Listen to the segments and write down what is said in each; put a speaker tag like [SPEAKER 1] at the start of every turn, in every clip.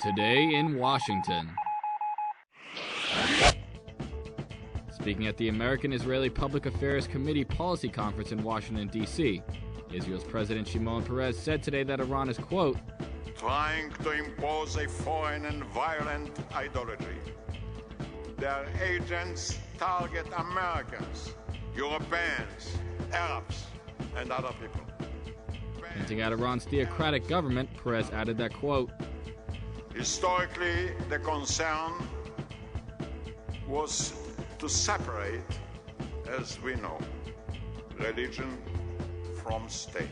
[SPEAKER 1] Today in Washington. Speaking at the American-Israeli Public Affairs Committee Policy Conference in Washington, D.C., Israel's President Shimon Peres said today that Iran is, quote,
[SPEAKER 2] trying to impose a foreign and violent ideology. Their agents target Americans, Europeans, Arabs, and other people.
[SPEAKER 1] Hinting at Iran's theocratic government, Peres added that, quote,
[SPEAKER 2] historically, the concern was to separate, as we know, religion from state.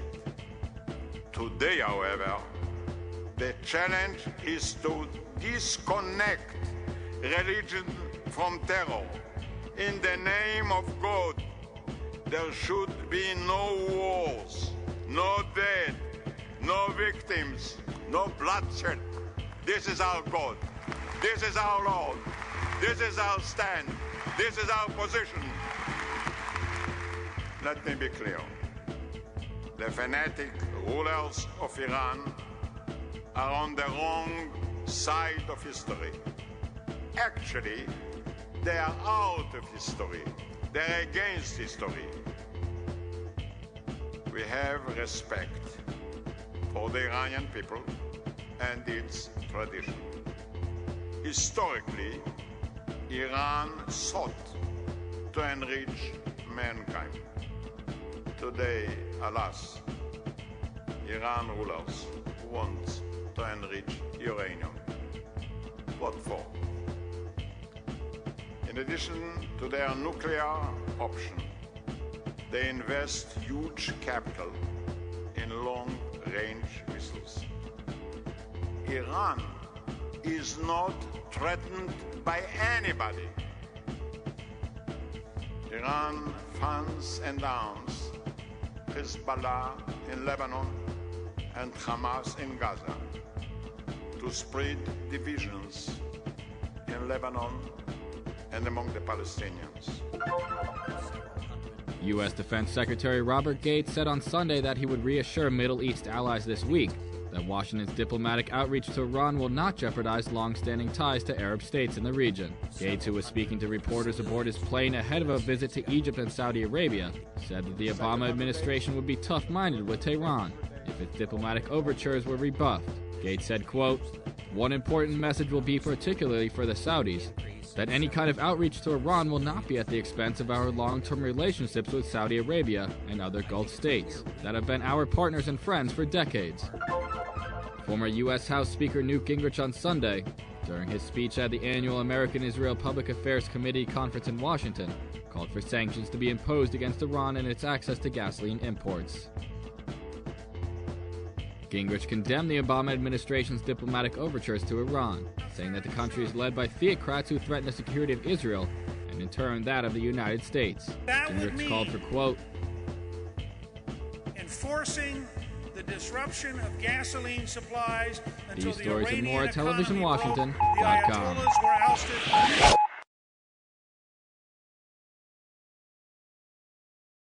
[SPEAKER 2] Today, however, the challenge is to disconnect religion from terror. In the name of God, there should be no wars, no dead, no victims, no bloodshed. This is our God. This is our Lord. This is our stand. This is our position. Let me be clear. The fanatic rulers of Iran are on the wrong side of history. Actually, they are out of history. They're against history. We have respect for the Iranian people and its tradition. Historically, Iran sought to enrich mankind. Today, alas, Iran rulers want to enrich uranium. What for? In addition to their nuclear option, they invest huge capital in long-range missiles. Iran is not threatened by anybody. Iran funds and arms Hezbollah in Lebanon and Hamas in Gaza to spread divisions in Lebanon and among the Palestinians.
[SPEAKER 1] U.S. Defense Secretary Robert Gates said on Sunday that he would reassure Middle East allies this week that Washington's diplomatic outreach to Iran will not jeopardize long-standing ties to Arab states in the region. Gates, who was speaking to reporters aboard his plane ahead of a visit to Egypt and Saudi Arabia, said that the Obama administration would be tough-minded with Tehran if its diplomatic overtures were rebuffed. Gates said, quote, one important message will be, particularly for the Saudis, that any kind of outreach to Iran will not be at the expense of our long-term relationships with Saudi Arabia and other Gulf states that have been our partners and friends for decades. Former U.S. House Speaker Newt Gingrich on Sunday, during his speech at the annual American-Israel Public Affairs Committee conference in Washington, called for sanctions to be imposed against Iran and its access to gasoline imports. Gingrich condemned the Obama administration's diplomatic overtures to Iran, saying that the country is led by theocrats who threaten the security of Israel and in turn that of the United States. Gingrich called for, quote,
[SPEAKER 3] enforcing the disruption of gasoline supplies until
[SPEAKER 1] these stories and more at
[SPEAKER 3] TelevisionWashington.com.
[SPEAKER 1] televisionwashington.com.